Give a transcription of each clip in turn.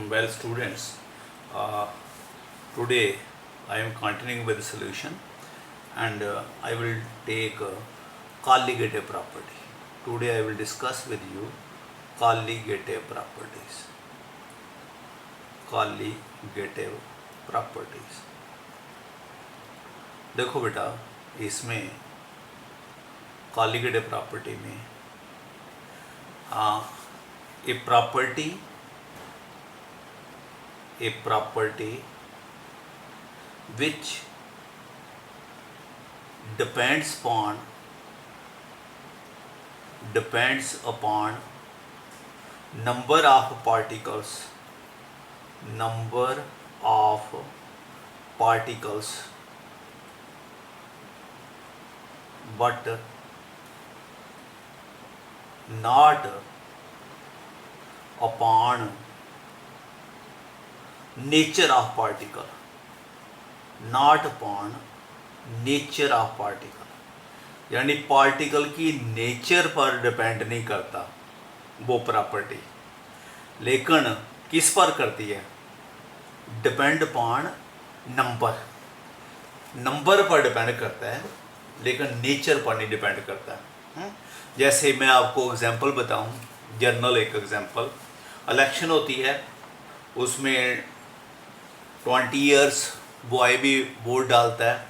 Well, students, today I am continuing with the solution, and I will take colligative property. Today I will discuss with you colligative properties. Colligative properties. देखो बेटा, इसमें colligative property में a property which depends upon number of particles but not upon nature of particle, यानी particle की nature पर depend नहीं करता वो प्रॉपर्टी, लेकिन किस पर करती है? डिपेंड अपॉन नंबर पर डिपेंड करता है, लेकिन नेचर पर नहीं डिपेंड करता है। जैसे मैं आपको एग्जांपल बताऊं, जनरल एक एग्जांपल, इलेक्शन होती है, उसमें 20 इयर्स बॉय भी वोट डालता है,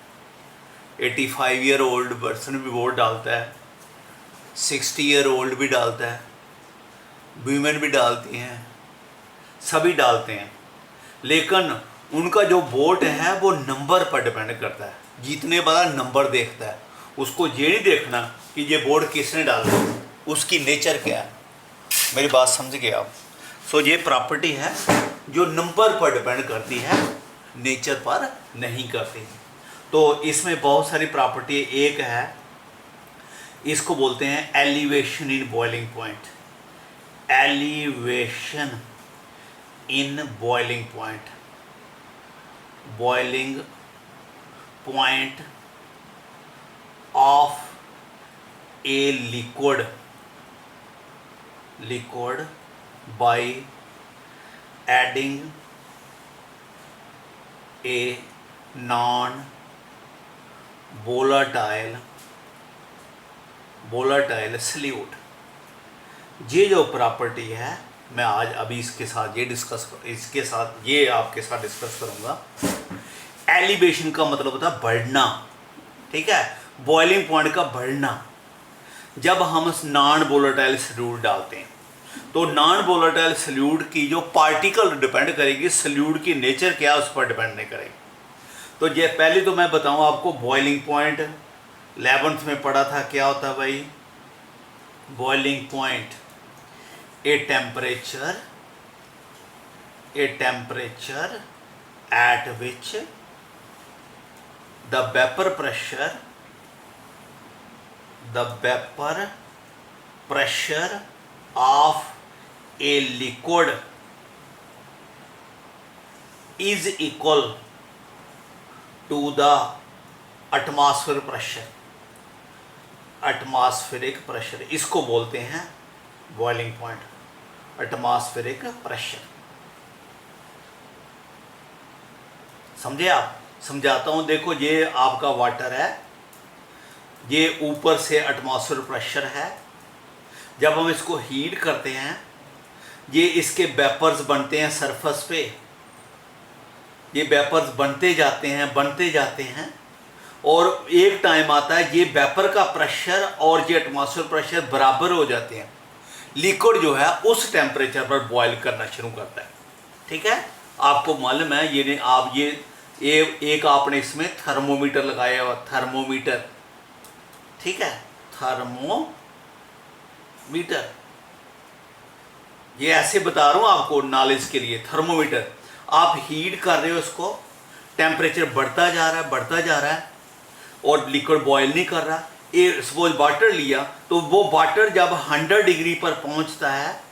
85 ईयर ओल्ड पर्सन भी वोट डालता है, 60 ईयर ओल्ड भी डालता है, वीमेन भी डालती हैं, सभी डालते हैं, लेकिन उनका जो वोट है वो नंबर पर डिपेंड करता है। जीतने वाला नंबर देखता है, उसको ये नहीं देखना कि ये वोट किसने डाला, उसकी नेचर क्या है। मेरी बात समझ गए आप? सो ये प्रॉपर्टी है जो नंबर पर डिपेंड करती है, नेचर पर नहीं करती। तो इसमें बहुत सारी प्रॉपर्टी, एक है इसको बोलते हैं elevation in boiling point. Elevation in boiling point, boiling point of A liquid by adding a non-volatile solute। ये जो प्रॉपर्टी है, मैं आज अभी इसके साथ ये आपके साथ डिस्कस करूंगा। एलिवेशन का मतलब होता है बढ़ना, ठीक है, बॉइलिंग पॉइंट का बढ़ना। जब हम नॉन वोलेटाइल सल्यूट डालते हैं तो नॉन वोलेटाइल सल्यूट की जो पार्टिकल डिपेंड करेगी, सल्यूट की नेचर क्या है उस पर डिपेंड नहीं करेगी। तो ये पहले तो मैं बताऊं आपको, बॉइलिंग पॉइंट 11th में पढ़ा था, क्या होता है भाई? Boiling point a temperature at which the vapour pressure of a liquid is equal to the atmospheric pressure। इसको बोलते हैं बॉइलिंग पॉइंट, एटमॉस्फेरिक प्रेशर। समझे आप? समझाता हूं, देखो ये आपका वाटर है, ये ऊपर से एटमॉस्फेरिक प्रेशर है। जब हम इसको हीट करते हैं, ये इसके वेपर्स बनते हैं सरफेस पे, ये वेपर्स बनते जाते हैं और एक टाइम आता है ये वेपर का प्रेशर और ये एटमॉस्फेरिक प्रेशर बराबर हो जाते हैं। लिक्विड जो है उस टेम्परेचर पर बॉयल करना शुरू करता है, ठीक है। आपको मालूम है, ये एक आपने इसमें थर्मोमीटर लगाया हुआ, थर्मोमीटर, ठीक है, थर्मोमीटर। ये ऐसे बता रहा हूं आपको नॉलेज के लिए। थर्मोमीटर, आप हीट कर रहे हो, इसको टेम्परेचर बढ़ता जा रहा है और लिक्विड बॉयल नहीं कर रहा। ये सपोज वाटर लिया, तो वो वाटर जब 100 डिग्री पर पहुंचता है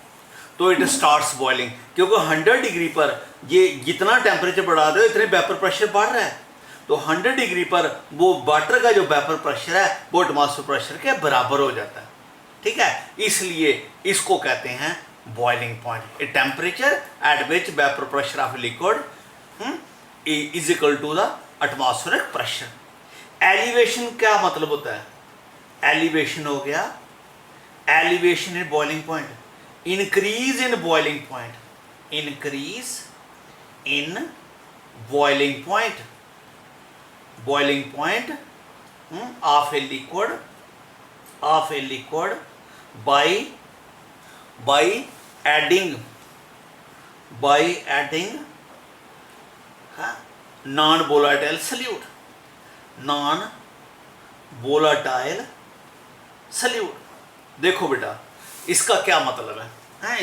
तो इट स्टार्ट्स बॉइलिंग, क्योंकि 100 डिग्री पर ये जितना टेम्परेचर बढ़ा दो इतने वेपर प्रेशर बढ़ रहा है। तो 100 डिग्री पर वो वाटर का जो वेपर प्रेशर है वो एटमॉस्फेरिक प्रेशर के बराबर हो जाता है, ठीक है। इसलिए इसको कहते हैं boiling point. A temperature at which vapor pressure of liquid is equal to the atmospheric pressure. Elevation क्या मतलब होता है? Elevation हो गया, elevation in boiling point, increase in boiling point, increase in boiling point, boiling point of a liquid by adding non-volatile solute, non-volatile solute. देखो बेटा इसका क्या मतलब है,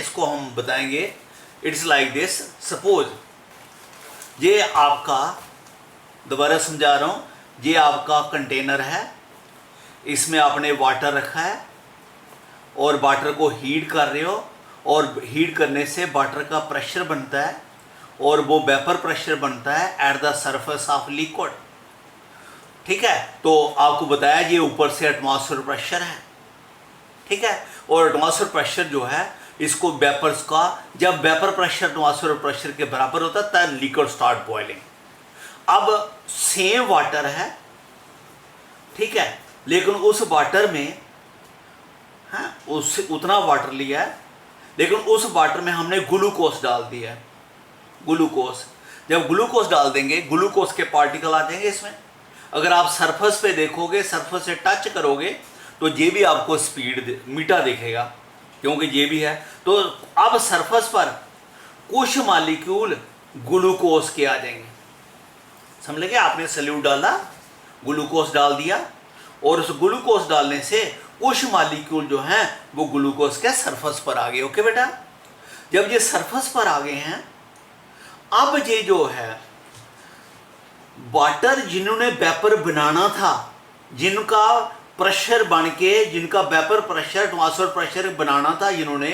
इसको हम बताएंगे. It's like this. सपोज ये आपका, दोबारा समझा रहा हूँ, ये आपका कंटेनर है, इसमें आपने वाटर रखा है और वाटर को हीट कर रहे हो, और हीट करने से वाटर का प्रेशर बनता है और वो वेपर प्रेशर बनता है at the surface of liquid. ठीक है, तो आपको बताया ये ऊपर से एटमॉस्फेयर प्रेशर है. ठीक है, और एटमॉस्फेयर प्रेशर जो है इसको वेपर्स का, जब वेपर प्रेशर एटमॉस्फेयर प्रेशर के बराबर होता है तब लिक्विड स्टार्ट बॉइलिंग. अब सेम वाटर है, ठीक है, लेकिन उस वाटर में उस उतना वाटर लिया है, लेकिन उस वाटर में हमने ग्लूकोज डाल दिया है. ग्लूकोज, जब ग्लूकोज डाल देंगे ग्लूकोज के पार्टिकल आ जाएंगे इसमें. अगर आप सरफेस पे देखोगे, सरफेस से टच करोगे तो ये भी आपको स्पीड मीठा दिखेगा क्योंकि ये भी है. तो अब सरफेस पर कुछ मॉलिक्यूल ग्लूकोज के आ जाएंगे. समझ लगे, आपने सल्यूट डाला, ग्लूकोज डाल दिया, और उस ग्लूकोज डालने से कुछ मॉलिक्यूल जो हैं वो ग्लूकोज के सरफेस पर आ गए. ओके बेटा, जब ये सरफेस पर आ गए हैं, अब ये जो है वाटर जिन्होंने वेपर बनाना था, जिनका प्रेशर बन के, जिनका वेपर प्रेशर एटमॉस्फेयर प्रेशर बनाना था, जिन्होंने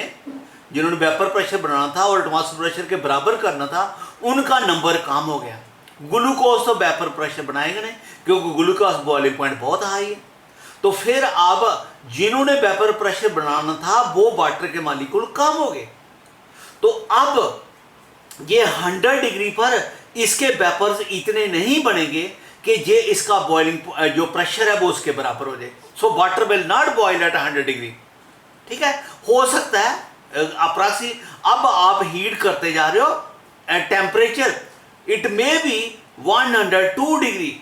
वेपर प्रेशर बनाना था और एटमॉस्फेयर प्रेशर के बराबर करना था, उनका नंबर कम हो गया. ग्लूकोज तो वेपर प्रेशर बनाएगा नहीं क्योंकि ग्लूकोज बॉइलिंग पॉइंट बहुत हाई है. तो फिर अब जिन्होंने वेपर प्रेशर बनाना था वो वाटर के मॉलिक्यूल कम हो गए. तो अब ये 100 डिग्री पर इसके वेपर्स इतने नहीं बनेंगे कि ये इसका बॉइलिंग जो प्रेशर है वो उसके बराबर हो जाए. So water will not boil at 100 degree. ठीक है, हो सकता है अप्रासी अब आप हीट करते जा रहे हो and temperature it may be 102 degree.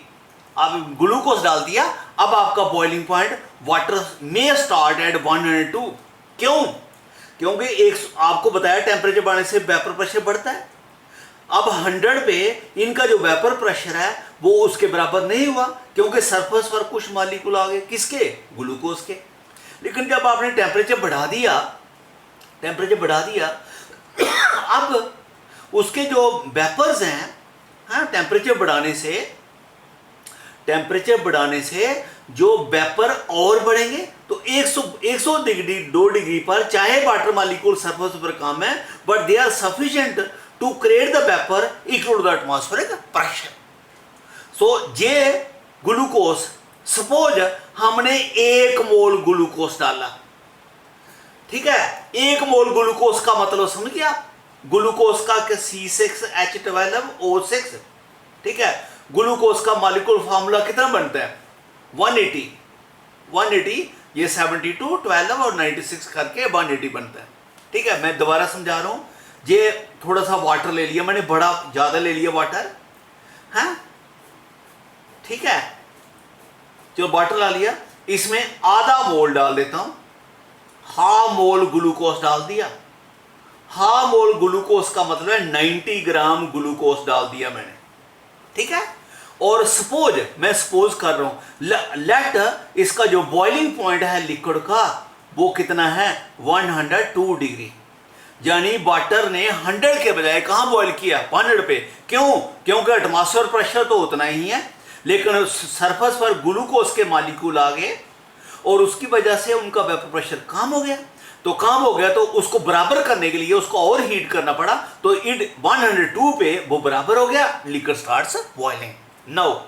अब ग्लूकोज डाल दिया, अब आपका बॉइलिंग पॉइंट वाटर में स्टार्ट एट 102. क्यों? क्योंकि एक आपको बताया टेम्परेचर बढ़ने से वेपर प्रेशर बढ़ता है. अब 100 पे इनका जो वेपर प्रेशर है वो उसके बराबर नहीं हुआ क्योंकि सरफेस पर कुछ मॉलिक्यूल आ गए, किसके? ग्लूकोज के. लेकिन जब आपने टेम्परेचर बढ़ा दिया अब उसके जो वेपर्स हैं, टेम्परेचर बढ़ाने से जो वेपर और बढ़ेंगे. तो 100 डिग्री 2 डिग्री पर चाहे वाटर मॉलिक्यूल सरफेस पर कम है but they are sufficient to create the vapour equal to the atmospheric pressure. So ये ग्लूकोज, सपोज हमने 1 मोल ग्लूकोज डाला. ठीक है, 1 मोल ग्लूकोज का मतलब समझ गया? ग्लूकोज का C6H12O6. ठीक है, ग्लूकोज का मॉलिक्यूल फार्मूला कितना बनता है? 180. ये 72, 12 और 96 करके 180 बनता है. ठीक है, मैं दोबारा समझा रहा हूं. ये थोड़ा सा वाटर ले लिया मैंने, बड़ा ज्यादा ले लिया वाटर. ठीक है, जो वाटर ला लिया इसमें आधा मोल डाल देता हूं. हाफ मोल ग्लूकोज डाल दिया. हाफ मोल ग्लूकोज का मतलब है 90 ग्राम ग्लूकोज डाल दिया मैंने. ठीक है, और मैं सपोज कर रहा हूं लेट इसका जो बॉइलिंग पॉइंट है लिक्विड का वो कितना है? 102 डिग्री. यानी वाटर ने 100 के बजाय कहां बॉइल किया? 100 पे. क्यों? क्योंकि एटमॉस्फेयर प्रेशर तो उतना ही है लेकिन सरफेस पर ग्लूकोज के मॉलिक्यूल आ गए और उसकी वजह से उनका वेपर प्रेशर कम हो गया. तो कम हो गया तो उसको बराबर करने के लिए उसको और हीट करना पड़ा. तो 102 पे वो बराबर हो गया, लिक्विड स्टार्ट्स बॉइलिंग. नाउ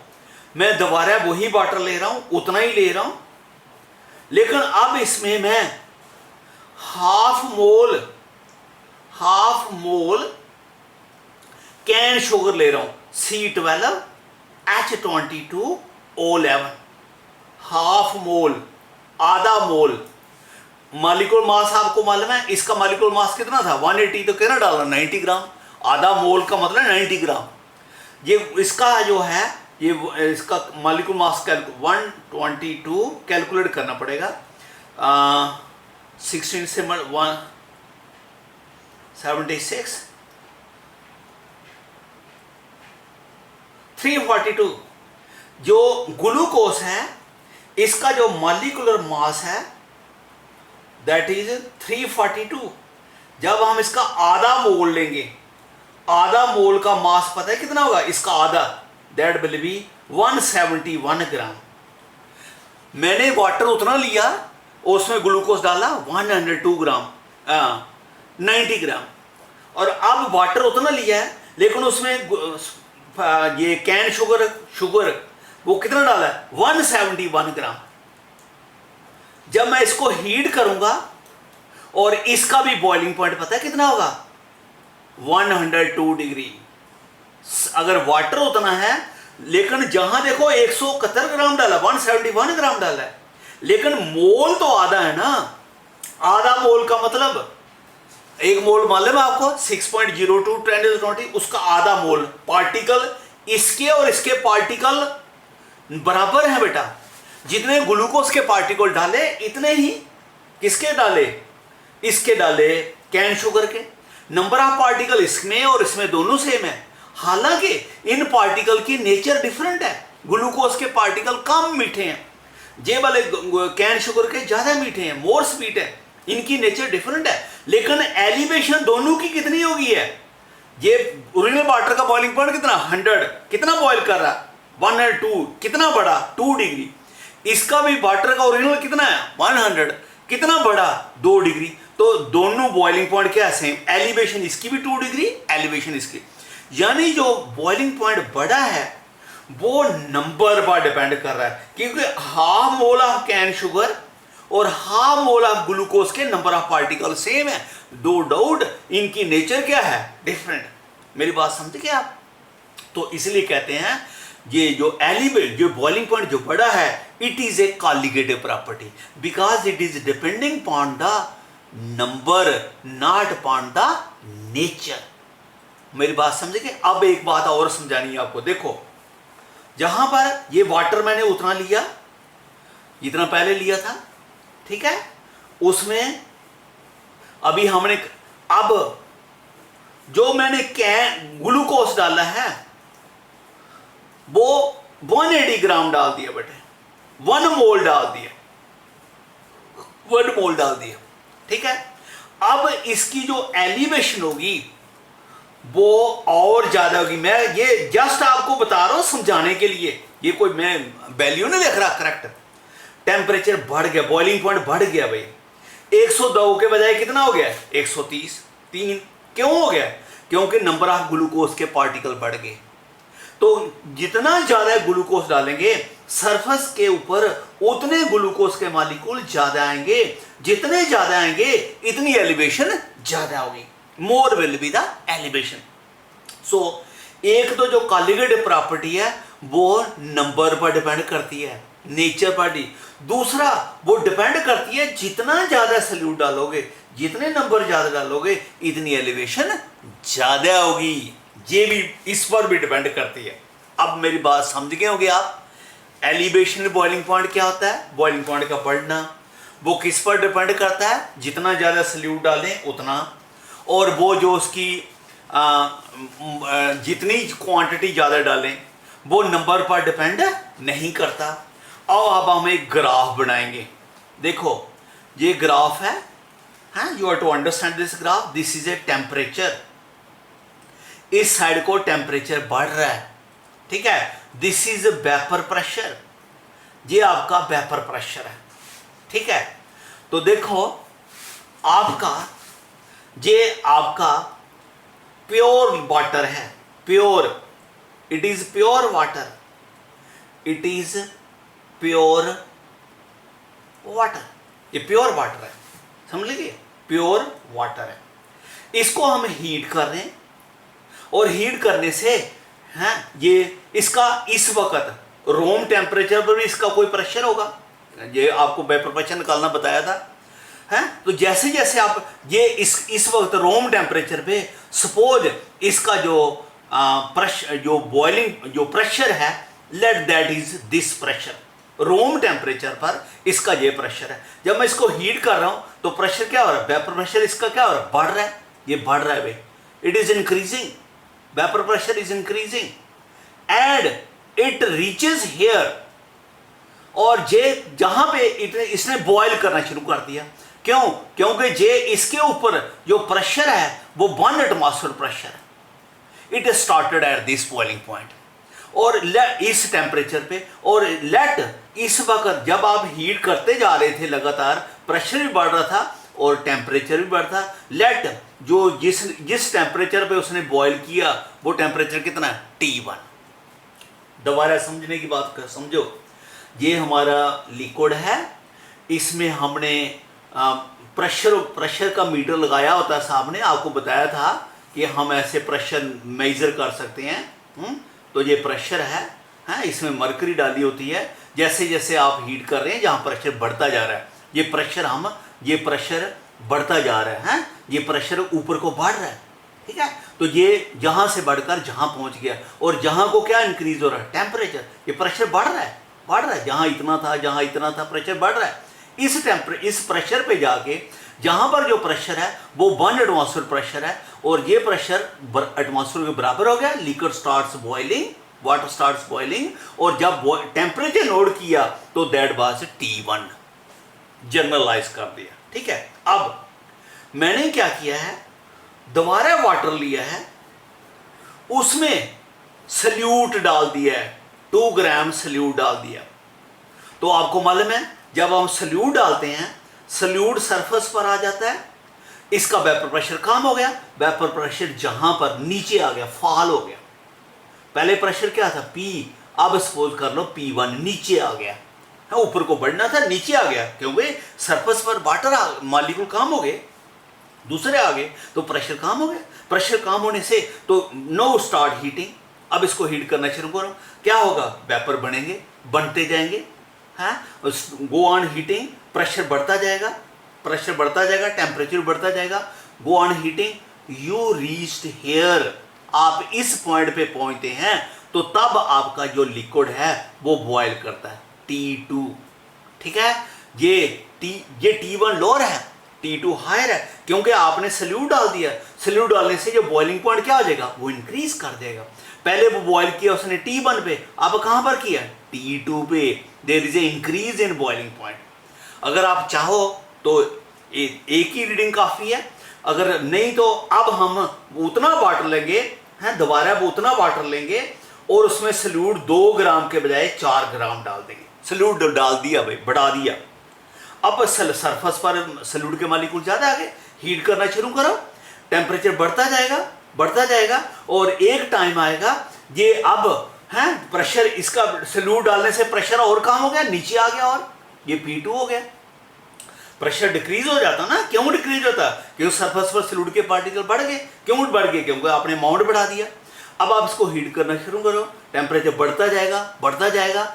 मैं दोबारा वही वाटर ले रहा हूं, उतना ही ले रहा हूं, लेकिन अब इसमें मैं half mole half mole cane sugar ले रहा हूं C12H22O11, हाफ मोल, आधा मोल। मॉलिक्यूलर मास आपको मालूम है, इसका मॉलिक्यूलर मास कितना था 180, तो कितना डालना 90 ग्राम। आधा मोल का मतलब 90 ग्राम। ये इसका जो है ये इसका मॉलिक्यूलर मास 122 कैलकुलेट करना पड़ेगा। 16 से 176 342। जो ग्लूकोज है इसका जो मॉलिक्यूलर मास है दैट इज 342। जब हम इसका आधा मोल लेंगे, आधा मोल का मास पता है कितना होगा इसका आधा, दैट विल बी 171 ग्राम। मैंने वाटर उतना लिया और उसमें ग्लूकोज डाला 102 ग्राम 90 ग्राम। और अब वाटर उतना लिया है लेकिन उसमें ये कैन शुगर वो कितना डाला है 171 ग्राम। जब मैं इसको हीट करूंगा और इसका भी बॉइलिंग पॉइंट पता है कितना होगा 102 डिग्री। अगर वाटर उतना है लेकिन जहां देखो 171 ग्राम डाला 171 ग्राम डाला है, लेकिन मोल तो आधा है ना। आधा मोल का मतलब एक मोल मालूम है आपको 6.02 × 10⁻20, उसका आधा मोल। पार्टिकल इसके और इसके पार्टिकल बराबर है बेटा। जितने ग्लूकोज के पार्टिकल डाले इतने ही किसके डाले, इसके डाले कैन शुगर के। नंबर ऑफ पार्टिकल इसमें और इसमें दोनों सेम है, हालांकि इन पार्टिकल की नेचर डिफरेंट है। ग्लूकोज के पार्टिकल कम मीठे हैं, जे वाले कैन शुगर के ज्यादा मीठे हैं, मोर स्वीट है। इनकी नेचर डिफरेंट है, लेकिन एलिवेशन दोनों की कितनी होगी है। ये ओरिजिनल वाटर का बॉइलिंग पॉइंट कितना 100, कितना बॉइल कर रहा है 102, कितना बड़ा 2 डिग्री। इसका भी वाटर का ओरिजिनल कितना है 100, कितना बड़ा 2 डिग्री। तो दोनों बॉइलिंग पॉइंट क्या है सेम। एलिवेशन इसकी भी 2 डिग्री, एलिवेशन इसकी, यानी जो बॉइलिंग पॉइंट बड़ा है वो नंबर पर डिपेंड कर रहा है, क्योंकि half mole of cane sugar और हाफ मोल ऑफ ग्लूकोज के नंबर ऑफ पार्टिकल सेम है। दो डाउट इनकी नेचर क्या है डिफरेंट। मेरी बात समझ गए आप। तो इसलिए कहते हैं ये जो एलिमेंट जो बॉइलिंग पॉइंट जो बड़ा है it is a colligative property because it is depending upon the number not upon the nature. मेरी बात समझ गए। अब एक बात और समझानी है आपको। देखो जहां पर ये वाटर मैंने उतना लिया जितना पहले लिया था, ठीक है, उसमें अभी हमने अब जो मैंने ग्लूकोज डाला है वो 180 ग्राम डाल दिया बेटे, 1 मोल डाल दिया, 1 मोल डाल दिया, ठीक है। अब इसकी जो एलिवेशन होगी वो और ज्यादा होगी। मैं ये जस्ट आपको बता रहा हूं समझाने के लिए, ये कोई मैं वैल्यू नहीं लिख रहा। करेक्ट टेम्परेचर बढ़ गया, बॉइलिंग पॉइंट बढ़ गया भाई। 102 के बजाय कितना हो गया 130। 3 क्यों हो गया? क्योंकि नंबर ऑफ ग्लूकोज के पार्टिकल बढ़ गए। तो जितना ज्यादा ग्लूकोज डालेंगे सरफेस के ऊपर उतने ग्लूकोज के मॉलिक्यूल ज्यादा आएंगे। जितने ज्यादा आएंगे इतनी एलिवेशन ज्यादा होगी। More will be the elevation. So एक तो जो कॉलिगेटिव प्रॉपर्टी है वो नंबर पर डिपेंड करती है, नेचर पर। दूसरा वो डिपेंड करती है जितना ज्यादा सल्यूट डालोगे, जितने नंबर ज्यादा डालोगे इतनी एलिवेशन ज्यादा होगी। ये भी इस पर भी डिपेंड करती है। अब मेरी बात समझ गए होंगे आप। एलिवेशन बॉइलिंग पॉइंट क्या होता है? बॉइलिंग पॉइंट का बढ़ना वो किस पर डिपेंड करता है? जितना ज्यादा सल्यूट डालें उतना, और वो जो उसकी जितनी क्वांटिटी ज्यादा डालें वो नंबर पर डिपेंड नहीं करता। अब हम एक ग्राफ बनाएंगे। देखो ये ग्राफ है, you are to understand this graph. This is a temperature. इस साइड को टेम्परेचर बढ़ रहा है, ठीक है। This is vapour pressure. ये आपका वेपर प्रेशर है, ठीक है। तो देखो आपका ये आपका प्योर वाटर है, pure, it is pure water, it is pure water. ये प्योर वाटर है, समझ लीजिए, प्योर वाटर है। इसको हम हीट कर रहे हैं और हीट करने से हैं ये इसका इस वक्त रूम टेम्परेचर पर भी इसका कोई प्रेशर होगा। ये आपको वेपर प्रेशर निकालना बताया था हैं। तो जैसे जैसे आप ये इस वक्त रूम टेम्परेचर पे सपोज इसका जो प्रेशर जो बॉइलिंग जो प्रेशर है, let that is this pressure. Room temperature पर इसका ये प्रेशर है। जब मैं इसको हीट कर रहा हूं तो प्रेशर क्या हो रहा है, वेपर प्रेशर इसका क्या हो रहा है, बढ़ रहा है। ये बढ़ रहा है भाई, it is increasing, vapour pressure is increasing and it reaches here. और जे जहां पे इसने बॉयल करना शुरू कर दिया। क्यों? क्योंकि जे इसके ऊपर जो प्रेशर है वो 1 एटमॉस्फेयर प्रेशर है। It started at this boiling point और इस टेम्परेचर पे। और लेट इस वक्त जब आप हीट करते जा रहे थे लगातार, प्रेशर भी बढ़ रहा था और टेम्परेचर भी बढ़ता। लेट जो जिस टेम्परेचर पे उसने बॉयल किया वो टेम्परेचर कितना है, T1। दोबारा समझने की बात कर समझो, ये हमारा लिक्विड है, इसमें हमने प्रेशर का मीटर लगाया होता है सामने। आपको बताया था कि हम ऐसे प्रेशर मेजर कर सकते हैं। तो ये प्रेशर है, इसमें मरकरी डाली होती है। जैसे जैसे आप हीट कर रहे हैं जहाँ प्रेशर बढ़ता जा रहा है, ये प्रेशर बढ़ता जा रहा है, ये प्रेशर ऊपर को बढ़ रहा है, ठीक है। तो ये जहाँ से बढ़कर जहाँ पहुँच गया और जहाँ को क्या इंक्रीज हो रहा है, टेम्परेचर। ये प्रेशर बढ़ रहा है, जहाँ इतना था प्रेशर बढ़ रहा है। इस प्रेशर पे जाके जहां पर जो प्रेशर है वो 1 एटमॉस्फेयर प्रेशर है और ये प्रेशर एटमॉस्फेयर के बराबर हो गया। Liquid starts boiling, water starts boiling और जब टेम्परेचर नोट किया तो दैट वाज T1, जनरलाइज कर दिया, ठीक है। अब मैंने क्या किया है, दोबारा वाटर लिया है, उसमें सल्यूट डाल दिया है, 2 ग्राम सल्यूट डाल दिया। तो आपको मालूम है जब हम सल्यूट डालते हैं, सल्यूट सरफेस पर आ जाता है, इसका वेपर प्रेशर कम हो गया। वेपर प्रेशर जहां पर नीचे आ गया, फॉल हो गया। पहले प्रेशर क्या था, P, अब सपोज कर लो P1 नीचे आ गया। ऊपर को बढ़ना था, नीचे आ गया क्योंकि सरफेस पर वाटर मॉलिक्यूल कम हो गए, दूसरे आ गए तो प्रेशर कम हो गया। प्रेशर कम होने से तो नो स्टार्ट हीटिंग। अब इसको हीट करना शुरू करो, क्या होगा, वेपर बनेंगे, बनते जाएंगे, गो ऑन हीटिंग, प्रेशर बढ़ता जाएगा, टेम्परेचर बढ़ता जाएगा, go on heating, you reached here. आप इस पॉइंट पे पहुंचते हैं तो तब आपका जो लिक्विड है वो बॉयल करता है, T2, ठीक है। ये T1 लोअर है, T2 हायर है, क्योंकि आपने सल्यूट डाल दिया। सल्यूट डालने से जो बॉइलिंग पॉइंट क्या हो जाएगा, वो इंक्रीज कर देगा। पहले वो बॉयल किया उसने T1 पे, अब कहां पर किया, T2 पे। There is a increase in boiling point. अगर आप चाहो तो एक ही रीडिंग काफी है, अगर नहीं तो अब हम उतना वाटर लेंगे, दोबारा उतना वाटर लेंगे और उसमें सल्यूट 2 ग्राम के बजाय 4 ग्राम डाल देंगे। सल्यूट डाल दिया भाई, बढ़ा दिया। अब सरफेस पर सल्यूट के मॉलिक्यूल ज्यादा आ गए, हीट करना शुरू करो, टेम्परेचर बढ़ता जाएगा और एक टाइम आएगा ये अब प्रेशर, इसका सल्यूट डालने से प्रेशर और कम हो गया, नीचे आ गया और ये P2 हो गया। प्रेशर डिक्रीज हो जाता ना, क्यों डिक्रीज होता, क्योंकि सरफेस पर सल्यूट के पार्टिकल बढ़ गए। क्यों बढ़ गए, क्योंकि आपने अमाउंट बढ़ा दिया। अब आप इसको हीट करना शुरू करो, टेम्परेचर बढ़ता जाएगा,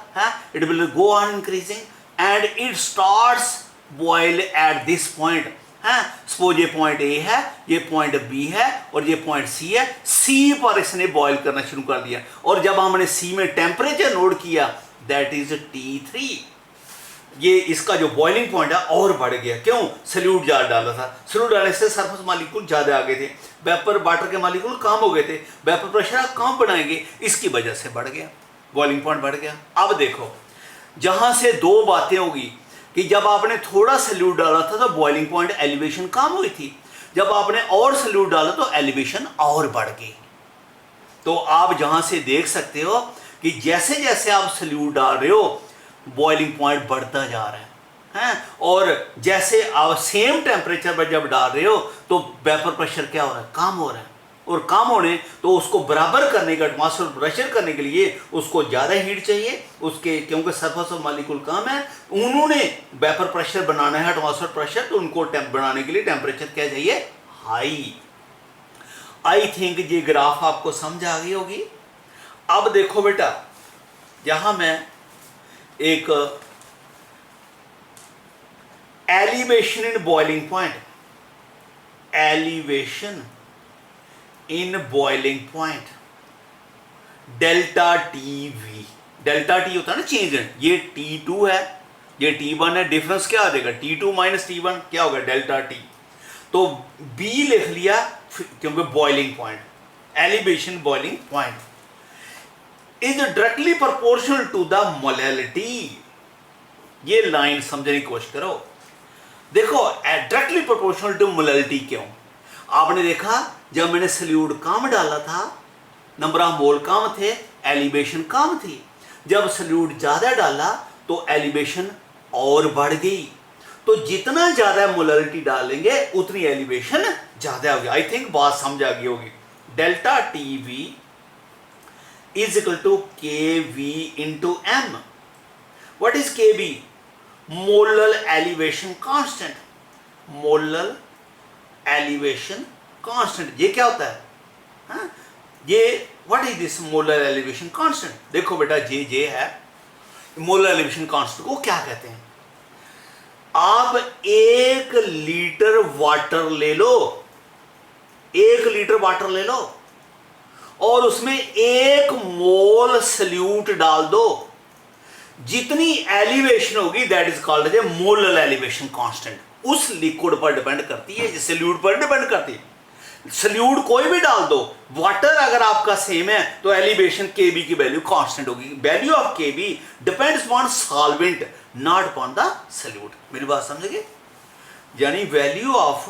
it will go on increasing and it starts boil at this point. Suppose ये पॉइंट A है, ये पॉइंट B है और ये पॉइंट C है। C पर इसने बॉयल करना शुरू कर दिया और जब हमने C में टेम्परेचर नोट किया दैट इज T3। ये इसका जो बॉइलिंग पॉइंट है और बढ़ गया। क्यों, सल्यूट जार डाला था, सल्यूट डालने से सरफेस मॉलिक्यूल ज्यादा आ गए थे, वेपर वाटर के मॉलिक्यूल कम हो गए थे, वेपर प्रेशर आप कम बढ़ाएंगे, इसकी वजह से बढ़ गया, बॉइलिंग पॉइंट बढ़ गया। अब देखो जहां से 2 बातें होगी कि जब आपने थोड़ा सल्यूट डाला था तो बॉइलिंग पॉइंट एलिवेशन कम हुई थी, जब आपने और सल्यूट डाला तो एलिवेशन और बढ़ गई। तो आप जहां से देख सकते हो कि जैसे जैसे आप सल्यूट डाल रहे हो बॉइलिंग पॉइंट बढ़ता जा रहा है, और जैसे आप सेम टेम्परेचर पर जब डाल रहे हो तो वेपर प्रेशर क्या हो रहा है, कम हो रहा है। और कम होने तो उसको बराबर करने का, एटमॉस्फेयर प्रेशर करने के लिए उसको ज़्यादा हीट चाहिए उसके, क्योंकि सरफेस ऑफ मॉलिक्यूल कम है, उन्होंने वेपर प्रेशर बनाना है, एटमॉस्फेयर प्रेशर, तो उनको बनाने के लिए टेम्परेचर क्या चाहिए, हाई। आई थिंक ये ग्राफ आपको समझ आ गई होगी। अब देखो बेटा, यहां मैं एक elevation in boiling point, elevation in boiling point, delta T we, delta T होता है ना चेंज, ये T2 है, ये T1 है, डिफरेंस क्या आ जाएगा T2 माइनस T1 क्या होगा डेल्टा टी। तो B लिख लिया क्योंकि boiling point, elevation boiling point is directly proportional to the molality. ये लाइन समझने की कोशिश करो। देखो डायरेक्टली प्रोपोर्शनल टू मोलैलिटी क्यों? आपने देखा जब मैंने सल्यूट कम डाला था, नंबर ऑफ मोल कम थे, एलिवेशन कम थी। जब सल्यूट ज्यादा डाला तो एलिवेशन और बढ़ गई। तो जितना ज्यादा मोलैलिटी डालेंगे उतनी एलिवेशन ज्यादा होगी। आई थिंक बात समझ आ गई होगी। Delta T V is equal to K V into M. What is K V? Molar elevation constant, molar elevation constant. ये क्या होता है? हाँ? ये what is this molar elevation constant? देखो बेटा जे है मोलर एलिवेशन कांस्टेंट को क्या कहते हैं? आप 1 लीटर वाटर ले लो, 1 लीटर वाटर ले लो और उसमें 1 मोल सल्यूट डाल दो। जितनी एलिवेशन होगी that is called as molar elevation constant. उस लिक्विड पर डिपेंड करती है, सल्यूट पर डिपेंड करती है। सल्यूट कोई भी डाल दो, वाटर अगर आपका सेम है तो एलिवेशन केबी की वैल्यू कांस्टेंट होगी। Value of KB depends on solvent not upon the solute. मेरी बात समझेंगे? यानी value of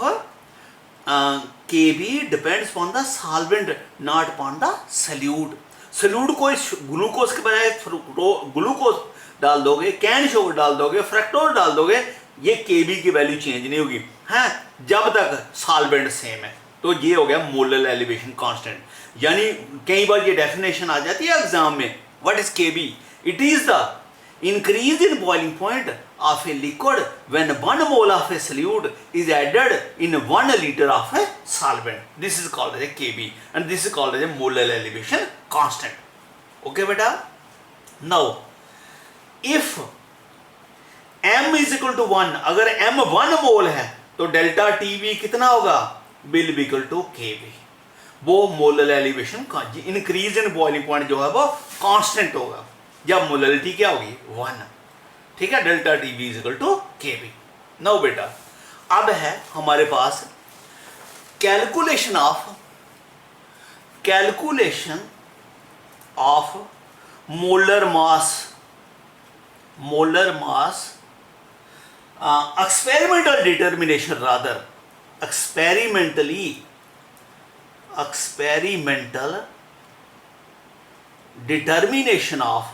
KB depends upon the solvent not upon the solute. Solute कोई ग्लूकोज के बजाय ग्लूकोज डाल दोगे, कैन शुगर डाल दोगे, फ्रक्टोज डाल दोगे, ये केबी की वैल्यू चेंज नहीं होगी है जब तक सॉल्वेंट सेम है। तो ये हो गया मोलर एलिवेशन कांस्टेंट। यानी कई बार ये डेफिनेशन आ जाती है एग्जाम में, what is KB? It is the increase in boiling point of a liquid when 1 mole of a solute is added in 1 liter of a solvent. This is called as a Kb and this is called as a molar elevation constant. Okay beta? Now if m is equal to 1, अगर m 1 मोल है तो delta TV कितना होगा? will be equal to Kb। वो molar elevation का increase in boiling point जो है वो कांस्टेंट होगा जब मोलैलिटी क्या होगी? 1। ठीक है, delta T V is equal to K B. Now बेटा अब है हमारे पास calculation of molar mass experimental determination rather experimental determination of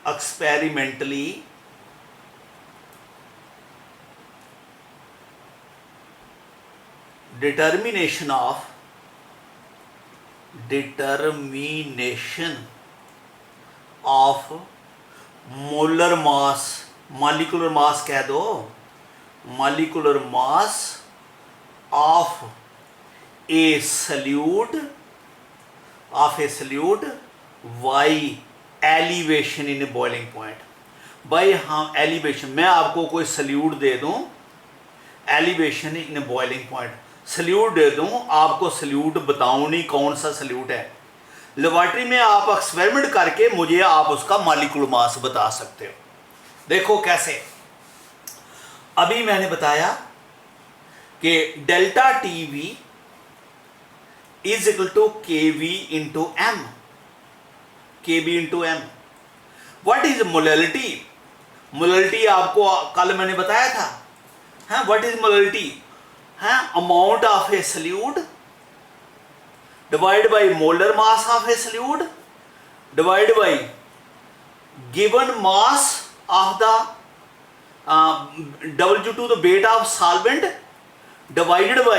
experimentally determination of molar mass, molecular mass कह दो, molecular mass of a solute by elevation in boiling point. भाई हाँ elevation, मैं आपको कोई सल्यूट दे दूं, elevation in boiling point salute दे दूं, आपको सल्यूट बताऊं नहीं कौन सा सल्यूट है। लेबोरेटरी में आप एक्सपेरिमेंट करके मुझे आप उसका मॉलिक्यूलर मास बता सकते हो। देखो कैसे, अभी मैंने बताया कि delta T V is equal to K V into M, K B into M. What is molality? Molality आपको कल मैंने बताया था, है व्हाट इज मोलैलिटी? है amount of a solute divided by molar mass of a solute divided by given mass of the W2 the weight of solvent divided by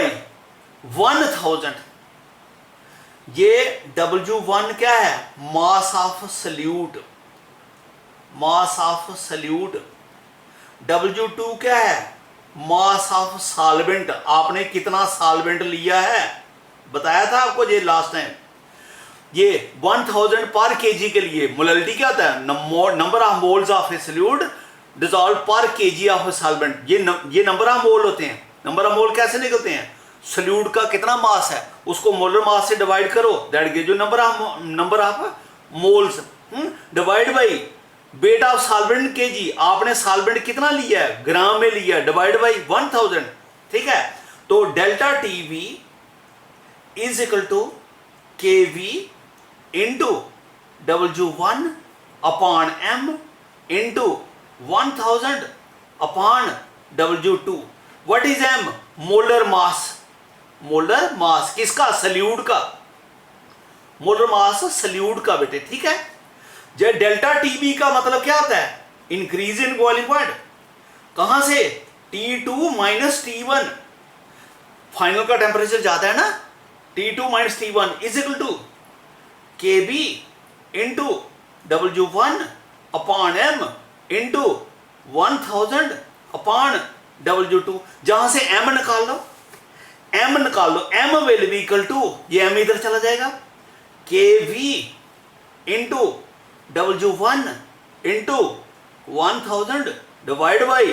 1000 ये W1 क्या है, मास of salute, mass of salute. W2 क्या है, mass of solvent, आपने कितना solvent लिया है, बताया था आपको ये लास्ट टाइम। ये 1000 पर केजी के लिए मोलैलिटी क्या होता है, number of moles of A solute dissolve पर केजी ऑफ ए सॉल्वेंट। ये नंबर ऑफ मोल होते हैं। नंबर ऑफ मोल कैसे निकलते हैं, सॉल्यूट का कितना मास है उसको मोलर मास से डिवाइड करो, that gives you number of moles divide by weight of solvent KG, आपने सॉल्वेंट कितना लिया है, ग्राम में लिया, डिवाइड बाई 1000, ठीक है। तो delta TV is equal to KV into W1 upon m into 1000 upon W2। What is m, molar mass, molar mass किसका, सल्यूट का, मोलर मास सल्यूट का बेटे, ठीक है। जो डेल्टा टीबी का मतलब क्या होता है, इंक्रीज इन बॉइलिंग पॉइंट, कहां से, T2 माइनस T1, फाइनल का टेम्परेचर जाता है ना, T2 minus T1 is equal to KB into W1 upon m into 1000 upon W2। जहां से m निकाल लो, m निकाल लो, m will be equal to, ये m इधर चला जाएगा, KV into W1 into 1000 divide by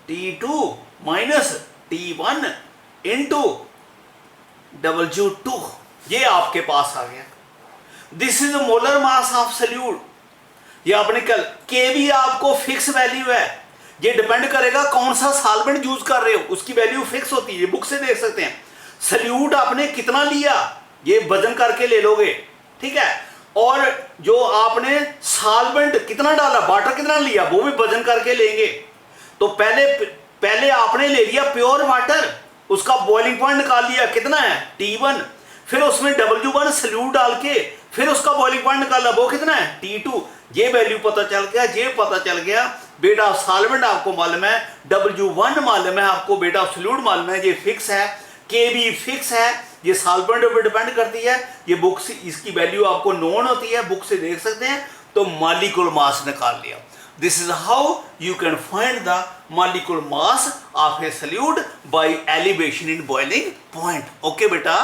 T2 minus T1 into W2, ये आपके पास आ गया। This is molar mass of solute. ये आपने कल, केवी आपको फिक्स वैल्यू है, ये डिपेंड करेगा कौन सा सॉल्वेंट यूज कर रहे हो, उसकी वैल्यू फिक्स होती है, ये बुक से देख सकते हैं। सल्यूट आपने कितना लिया, ये वजन करके ले लोगे, ठीक है। और जो आपने सॉल्वेंट कितना डाला, वाटर कितना लिया, वो भी वजन करके लेंगे। तो पहले आपने ले लिया प्योर वाटर, उसका बॉइलिंग पॉइंट निकाल लिया, कितना है T1, फिर उसमें W1 सल्यूट डाल के फिर उसका बॉइलिंग पॉइंट निकाला, वो कितना है T2। ये वैल्यू पता चल गया, ये पता चल गया बेटा ऑफ सॉल्वेंट आपको मालूम है, W1 मालूम है आपको, बेटा ऑफ सल्यूट मालूम है, ये फिक्स है, KB फिक्स है, ये सॉल्वेंट पर डिपेंड करती है, ये बुक से इसकी वैल्यू आपको नोन होती है, बुक से देख सकते हैं। तो मॉलिक्यूलर मास निकाल लिया। This is how you can find the molecular mass of a solute by elevation in boiling point. Okay बेटा।